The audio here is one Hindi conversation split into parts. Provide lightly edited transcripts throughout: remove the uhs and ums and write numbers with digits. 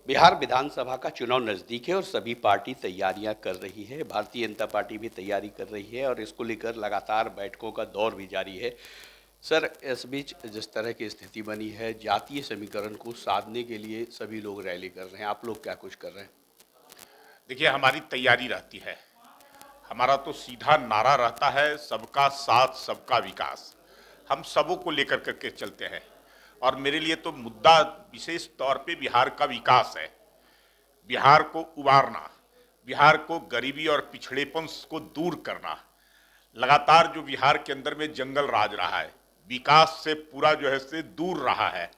बिहार विधानसभा का चुनाव नजदीक है और सभी पार्टी तैयारियां कर रही है। भारतीय जनता पार्टी भी तैयारी कर रही है और इसको लेकर लगातार बैठकों का दौर भी जारी है। सर, इस बीच जिस तरह की स्थिति बनी है, जातीय समीकरण को साधने के लिए सभी लोग रैली कर रहे हैं। आप लोग क्या कुछ कर रहे हैं? देखिए, हमारी तैयारी रहती है। हमारा तो सीधा नारा रहता है, सबका साथ सबका विकास। हम सबों को लेकर करके चलते हैं और मेरे लिए तो मुद्दा विशेष तौर पे बिहार का विकास है। बिहार को उबारना, बिहार को गरीबी और पिछड़ेपन को दूर करना। लगातार जो बिहार के अंदर में जंगल राज रहा है, विकास से पूरा जो है से दूर रहा है,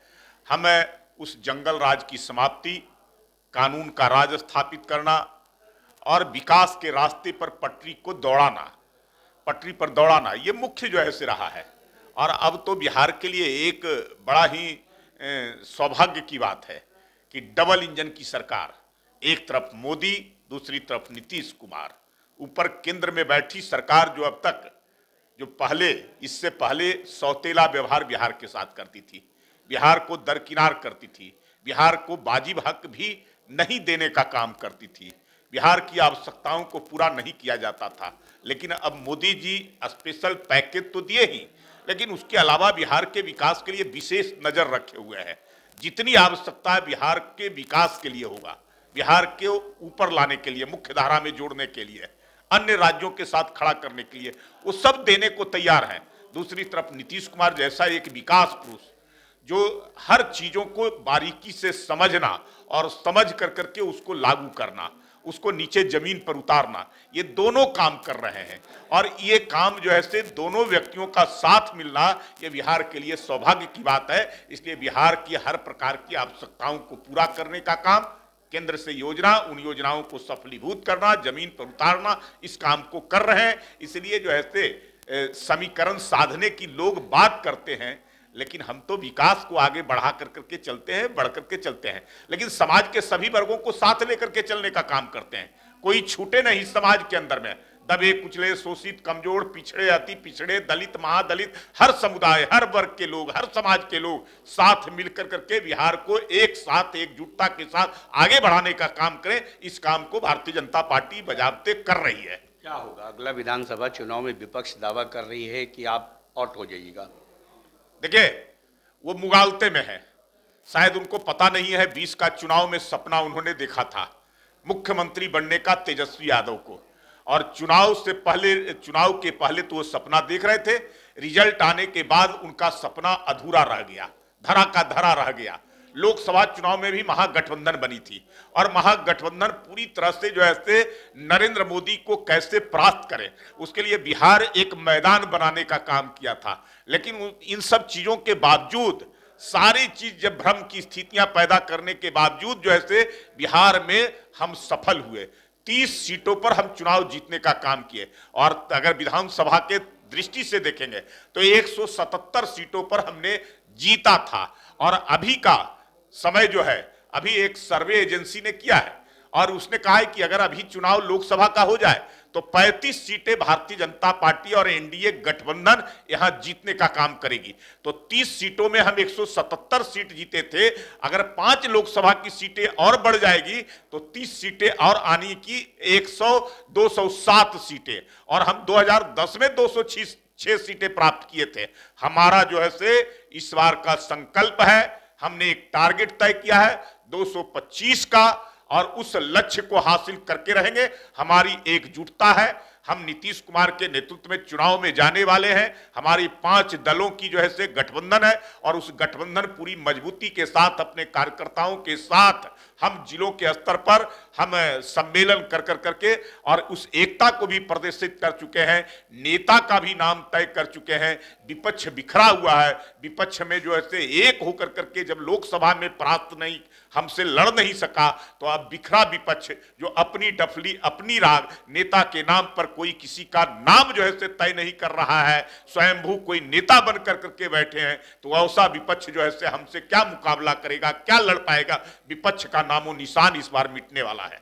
हमें उस जंगल राज की समाप्ति, कानून का राज स्थापित करना और विकास के रास्ते पर पटरी पर दौड़ाना, ये मुख्य जो है से रहा है। और अब तो बिहार के लिए एक बड़ा ही सौभाग्य की बात है कि डबल इंजन की सरकार, एक तरफ मोदी, दूसरी तरफ नीतीश कुमार, ऊपर केंद्र में बैठी सरकार जो अब तक इससे पहले सौतेला व्यवहार बिहार के साथ करती थी, बिहार को दरकिनार करती थी, बिहार को वाजिब हक भी नहीं देने का काम करती थी, बिहार की आवश्यकताओं को पूरा नहीं किया जाता था। लेकिन अब मोदी जी स्पेशल पैकेज तो दिए ही, लेकिन उसके अलावा बिहार के विकास के लिए विशेष नजर रखे हुए हैं। जितनी आवश्यकता है बिहार के विकास के लिए होगा, बिहार के ऊपर लाने के लिए, मुख्य धारा में जोड़ने के लिए, अन्य राज्यों के साथ खड़ा करने के लिए, वो सब देने को तैयार हैं। दूसरी तरफ नीतीश कुमार जैसा एक विकास पुरुष जो हर चीजों को बारीकी से समझना और समझ कर करके उसको लागू करना, उसको नीचे जमीन पर उतारना, ये दोनों काम कर रहे हैं। और ये काम जो है से दोनों व्यक्तियों का साथ मिलना, ये बिहार के लिए सौभाग्य की बात है। इसलिए बिहार की हर प्रकार की आवश्यकताओं को पूरा करने का काम, केंद्र से योजना, उन योजनाओं को सफलीभूत करना, जमीन पर उतारना, इस काम को कर रहे हैं। इसलिए जो है से समीकरण साधने की लोग बात करते हैं, लेकिन हम तो विकास को आगे बढ़ा कर करके चलते हैं, बढ़ करके चलते हैं। लेकिन समाज के सभी वर्गों को साथ लेकर के चलने का काम करते हैं। कोई छूटे नहीं समाज के अंदर में, दबे कुचले, शोषित, कमजोर, पिछड़े, अति पिछड़े, दलित, महादलित, हर समुदाय, हर वर्ग के लोग, हर समाज के लोग साथ मिलकर करके बिहार को एक साथ, एकजुटता के साथ आगे बढ़ाने का काम करें। इस काम को भारतीय जनता पार्टी बजाबते कर रही है। क्या होगा अगला विधानसभा चुनाव में? विपक्ष दावा कर रही है कि आप आउट हो जाइएगा। देखिए, वो मुगालते में है, शायद उनको पता नहीं है 20 का चुनाव में सपना उन्होंने देखा था मुख्यमंत्री बनने का तेजस्वी यादव को। और चुनाव के पहले तो वो सपना देख रहे थे, रिजल्ट आने के बाद उनका सपना अधूरा रह गया, धरा का धरा रह गया। लोकसभा चुनाव में भी महागठबंधन बनी थी और महागठबंधन पूरी तरह से जो है नरेंद्र मोदी को कैसे परास्त करे, उसके लिए बिहार एक मैदान बनाने का काम किया था। लेकिन इन सब चीजों के बावजूद, सारी चीज जब भ्रम की स्थितियां पैदा करने के बावजूद जो है बिहार में हम सफल हुए। 30 सीटों पर हम चुनाव जीतने का काम किए और अगर विधानसभा के दृष्टि से देखेंगे तो 177 सीटों पर हमने जीता था। और अभी का समय जो है, अभी एक सर्वे एजेंसी ने किया है और उसने कहा है कि अगर अभी चुनाव लोकसभा का हो जाए तो 35 सीटें भारतीय जनता पार्टी और एनडीए गठबंधन यहां जीतने का काम करेगी। तो 30 सीटों में हम 177 सीट जीते थे, अगर 5 लोकसभा की सीटें और बढ़ जाएगी तो 30 सीटें और आने की 207 सीटें, और हम 2010 में 206 सीटें प्राप्त किए थे। हमारा जो है से इस बार का संकल्प है, हमने एक टारगेट तय किया है 225 का और उस लक्ष्य को हासिल करके रहेंगे। हमारी एकजुटता है, हम नीतीश कुमार के नेतृत्व में चुनाव में जाने वाले हैं। हमारी 5 दलों की जो है से गठबंधन है और उस गठबंधन पूरी मजबूती के साथ अपने कार्यकर्ताओं के साथ हम जिलों के स्तर पर हम सम्मेलन कर करके और उस एकता को भी प्रदर्शित कर चुके हैं। नेता का भी नाम तय कर चुके हैं। विपक्ष बिखरा हुआ है, विपक्ष में जो है एक होकर करके जब लोकसभा में परास्त नहीं, हमसे लड़ नहीं सका, तो अब बिखरा विपक्ष जो अपनी डफली, अपनी राग, नेता के नाम पर कोई किसी का नाम जो है तय नहीं कर रहा है, स्वयंभू कोई नेता बन कर करके बैठे हैं, तो ऐसा विपक्ष जो है हमसे क्या मुकाबला करेगा, क्या लड़ पाएगा? विपक्ष का नामो निशान इस बार मिटने वाला है।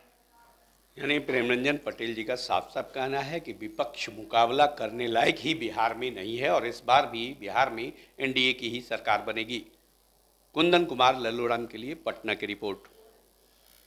यानी प्रेमरंजन पटेल जी का साफ साफ कहना है कि विपक्ष मुकाबला करने लायक ही बिहार में नहीं है और इस बार भी बिहार में एनडीए की ही सरकार बनेगी। कुंदन कुमार, लल्लूराम के लिए पटना की रिपोर्ट।